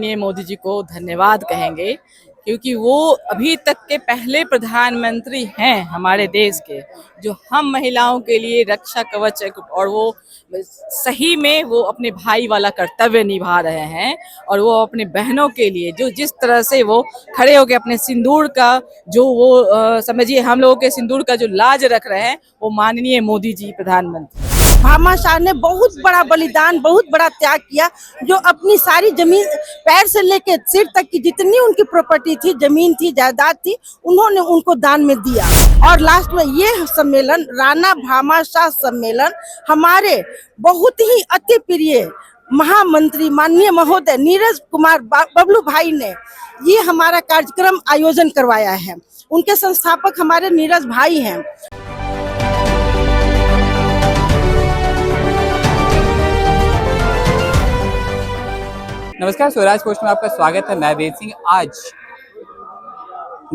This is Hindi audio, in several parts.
माननीय मोदी जी को धन्यवाद कहेंगे, क्योंकि वो अभी तक के पहले प्रधानमंत्री हैं हमारे देश के, जो हम महिलाओं के लिए रक्षा कवच और वो सही में वो अपने भाई वाला कर्तव्य निभा रहे हैं। और वो अपने बहनों के लिए जो जिस तरह से वो खड़े होकर अपने सिंदूर का जो वो समझिए हम लोगों के सिंदूर का जो लाज रख रहे हैं, वो माननीय मोदी जी प्रधानमंत्री। भामा शाह ने बहुत बड़ा बलिदान, बहुत बड़ा त्याग किया, जो अपनी सारी जमीन पैर से लेके सिर तक की जितनी उनकी प्रॉपर्टी थी, जमीन थी, जायदाद थी, उन्होंने उनको दान में दिया। और लास्ट में ये सम्मेलन, राणा भामा शाह सम्मेलन, हमारे बहुत ही अति प्रिय महामंत्री माननीय महोदय नीरज कुमार बबलू भाई ने ये हमारा कार्यक्रम आयोजन करवाया है। उनके संस्थापक हमारे नीरज भाई हैं। नमस्कार, स्वराज पोस्ट में आपका स्वागत है। मैं वेद सिंह। आज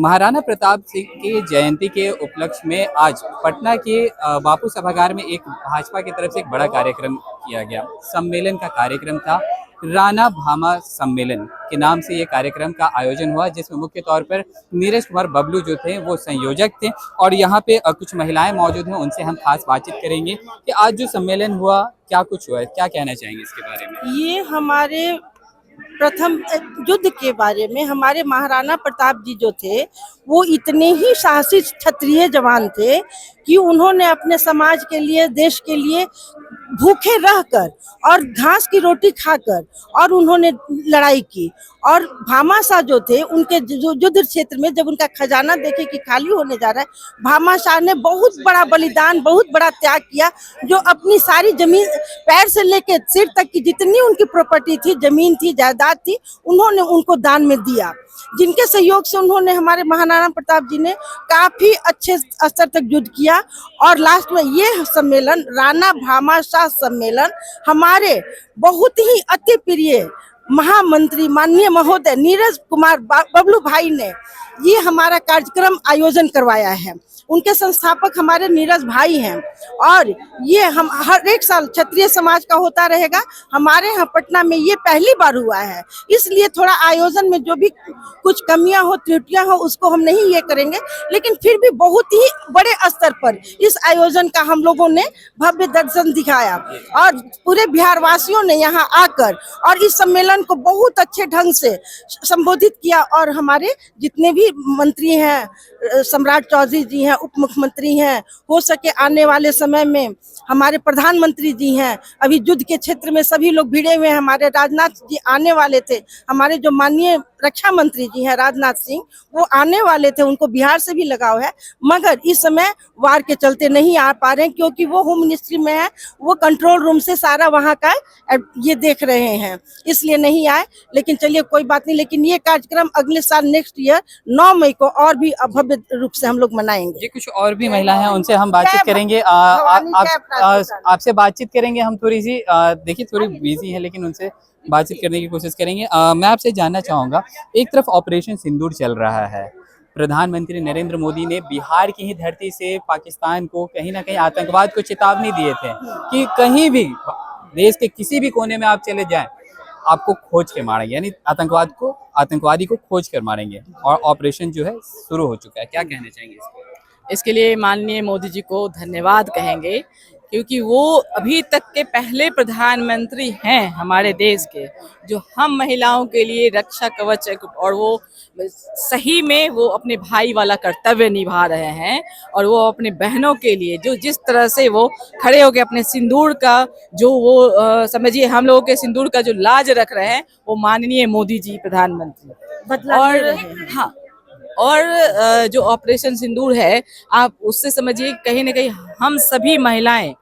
महाराणा प्रताप सिंह की जयंती के उपलक्ष्य में आज पटना के बापू सभागार में एक भाजपा की तरफ से एक बड़ा कार्यक्रम किया गया। सम्मेलन का कार्यक्रम था, राणा भामा सम्मेलन के नाम से ये कार्यक्रम का आयोजन हुआ, जिसमें मुख्य तौर पर नीरज कुमार बबलू जो थे वो संयोजक थे। और यहाँ पे कुछ महिलाएं मौजूद हैं, उनसे हम खास बातचीत करेंगे कि आज जो सम्मेलन हुआ क्या कुछ हुआ है, क्या कहना चाहेंगे इसके बारे में। ये हमारे प्रथम युद्ध के बारे में, हमारे महाराणा प्रताप जी जो थे वो इतने ही साहसी क्षत्रिय जवान थे कि उन्होंने अपने समाज के लिए, देश के लिए भूखे रहकर और घास की रोटी खाकर और उन्होंने लड़ाई की। और भामा शाह जो थे, उनके जो युद्ध क्षेत्र में जब उनका खजाना देखे कि खाली होने जा रहा है, भामा शाह ने बहुत बड़ा बलिदान, बहुत बड़ा त्याग किया, जो अपनी सारी जमीन पैर से लेके सिर तक की जितनी उनकी प्रॉपर्टी थी, जमीन थी, जायदाद थी, उन्होंने उनको दान में दिया। जिनके सहयोग से उन्होंने, हमारे महाराणा प्रताप जी ने काफी अच्छे स्तर तक युद्ध किया। और लास्ट में ये सम्मेलन, राणा भामा शाह सम्मेलन, हमारे बहुत ही अति प्रिय महामंत्री माननीय महोदय नीरज कुमार बबलू भाई ने ये हमारा कार्यक्रम आयोजन करवाया है। उनके संस्थापक हमारे नीरज भाई हैं। और ये हम हर एक साल क्षत्रिय समाज का होता रहेगा। हमारे यहाँ पटना में ये पहली बार हुआ है, इसलिए थोड़ा आयोजन में जो भी कुछ कमियां हो, त्रुटियां हो, उसको हम नहीं ये करेंगे, लेकिन फिर भी बहुत ही बड़े स्तर पर इस आयोजन का हम लोगों ने भव्य दर्शन दिखाया। और पूरे बिहार वासियों ने यहाँ आकर और इस सम्मेलन को बहुत अच्छे ढंग से संबोधित किया। और हमारे जितने भी मंत्री हैं, सम्राट चौधरी जी हैं, उप मुख्यमंत्री हैं, हो सके आने वाले समय में हमारे प्रधानमंत्री जी हैं, अभी युद्ध के क्षेत्र में सभी लोग भिड़े हुए हैं। हमारे राजनाथ जी आने वाले थे, हमारे जो माननीय रक्षा मंत्री जी हैं राजनाथ सिंह, वो आने वाले थे, उनको बिहार से भी लगाव है, मगर इस समय वार के चलते नहीं आ पा रहे हैं, क्योंकि वो होम मिनिस्ट्री में है, वो कंट्रोल रूम से सारा वहाँ का ये देख रहे हैं, इसलिए नहीं आए। लेकिन चलिए कोई बात नहीं, लेकिन ये कार्यक्रम अगले साल नेक्स्ट ईयर 9 मई को और भी भव्य रूप से हम लोग मनाएंगे। ये कुछ और भी महिला हैं, उनसे हम बातचीत करेंगे। आपसे बातचीत करेंगे हम थोड़ी सी, देखिए थोड़ी बिजी है, लेकिन उनसे बातचीत करने की कोशिश करेंगे। मैं आपसे जानना चाहूँगा, एक तरफ ऑपरेशन सिंदूर चल रहा है, प्रधानमंत्री नरेंद्र मोदी ने बिहार की ही धरती से पाकिस्तान को कहीं ना कहीं आतंकवाद को चेतावनी दिए थे कि कहीं भी देश के किसी भी कोने में आप चले जाएं, आपको खोज के मारेंगे, यानी आतंकवादी को खोज कर मारेंगे। और ऑपरेशन जो है शुरू हो चुका है, क्या कहना चाहेंगे इसके लिए माननीय मोदी जी को धन्यवाद कहेंगे, क्योंकि वो अभी तक के पहले प्रधानमंत्री हैं हमारे देश के, जो हम महिलाओं के लिए रक्षा कवच और वो सही में वो अपने भाई वाला कर्तव्य निभा रहे हैं। और वो अपने बहनों के लिए जो जिस तरह से वो खड़े होकर अपने सिंदूर का जो वो समझिए हम लोगों के सिंदूर का जो लाज रख रहे हैं, वो माननीय मोदी जी प्रधानमंत्री। और हाँ, और जो ऑपरेशन सिंदूर है, आप उससे समझिए कहीं ना कहीं हम सभी महिलाएं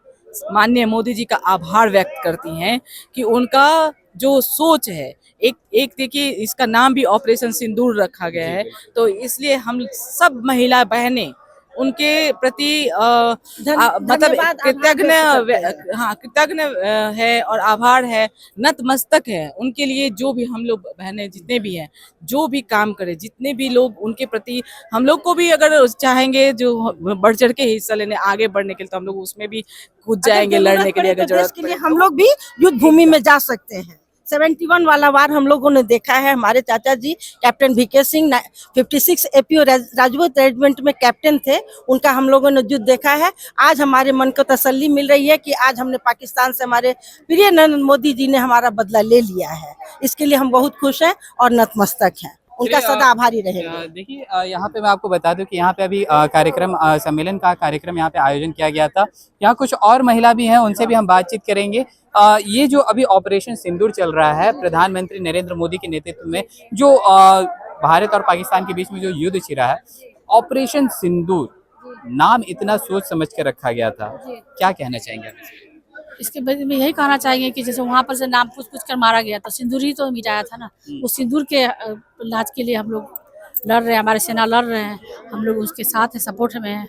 माननीय मोदी जी का आभार व्यक्त करती हैं कि उनका जो सोच है, एक देखिए इसका नाम भी ऑपरेशन सिंदूर रखा गया है, तो इसलिए हम सब महिला बहनें उनके प्रति मतलब कृतज्ञ है और आभार है, नतमस्तक है उनके लिए। जो भी हम लोग बहनें जितने भी हैं, जो भी काम करें, जितने भी लोग उनके प्रति, हम लोग को भी अगर चाहेंगे जो बढ़ चढ़ के हिस्सा लेने, आगे बढ़ने के लिए, तो हम लोग उसमें भी कूद जाएंगे लड़ने के लिए। अगर जरूरत के लिए हम लोग भी युद्ध भूमि में जा सकते हैं। 71 वाला वार हम लोगों ने देखा है। हमारे चाचा जी captain VK Singh 56 APO Rajput regiment में कैप्टन थे, उनका हम लोगों ने युद्ध देखा है। आज हमारे मन को तसल्ली मिल रही है कि आज हमने पाकिस्तान से हमारे प्रिय नरेंद्र मोदी जी ने हमारा बदला ले लिया है। इसके लिए हम बहुत खुश हैं और नतमस्तक हैं, उनका सदा आभारी रहेंगे। देखिए यहाँ पे मैं आपको बता दूं कि यहाँ पे अभी कार्यक्रम सम्मेलन का कार्यक्रम यहाँ पे आयोजन किया गया था। यहाँ कुछ और महिला भी हैं, उनसे भी हम बातचीत करेंगे। ये जो अभी ऑपरेशन सिंदूर चल रहा है, प्रधानमंत्री नरेंद्र मोदी के नेतृत्व में जो भारत और पाकिस्तान के बीच में जो युद्ध छिड़ा है, ऑपरेशन सिंदूर नाम इतना सोच समझ कर रखा गया था, क्या कहना चाहेंगे आप इसमें? इसके बारे में यही कहना चाहेंगे कि जैसे वहाँ पर से नाम पूछ कर मारा गया था, सिंदूर ही तो मिटाया था ना। उस सिंदूर के इलाज के लिए हम लोग लड़ रहे हैं, हमारे सेना लड़ रहे हैं, हम लोग उसके साथ है, सपोर्ट में है।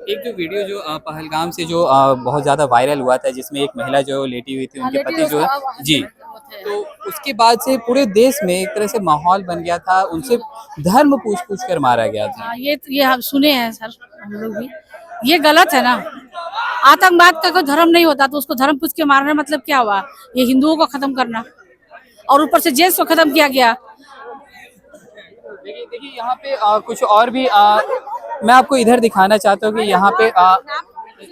एक जो वीडियो जो पहलगाम से जो बहुत ज्यादा वायरल हुआ था, जिसमें एक महिला जो लेटी हुई थी, उनके पति जो है जी, तो उसके बाद से पूरे देश में एक तरह से माहौल बन गया था, उनसे धर्म पूछ कर मारा गया था। ये हम सुने हैं सर, हम लोग भी। ये गलत है ना, आतंकवाद का कोई धर्म नहीं होता, तो उसको धर्म पूछ के मारना मतलब क्या हुआ? ये हिंदुओं को खत्म करना, और ऊपर से जेल्स को खत्म किया गया। देखिए यहाँ पे कुछ और भी मैं आपको इधर दिखाना चाहता हूँ कि यहाँ पे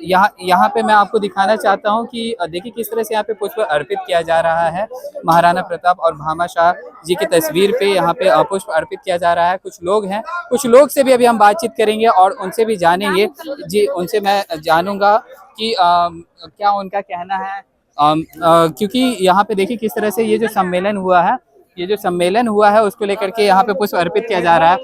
यहाँ पे मैं आपको दिखाना चाहता हूँ कि देखिए किस तरह से यहाँ पे पुष्प अर्पित किया जा रहा है। महाराणा प्रताप और भामाशाह जी की तस्वीर पे यहाँ पे पुष्प अर्पित किया जा रहा है। कुछ लोग हैं, कुछ लोग से भी अभी हम बातचीत करेंगे और उनसे भी जानेंगे जी, उनसे मैं जानूंगा कि क्या उनका कहना है, क्योंकि यहाँ पे देखिए किस तरह से ये जो सम्मेलन हुआ है, उसको लेकर के यहाँ पे पुष्प अर्पित किया जा रहा है।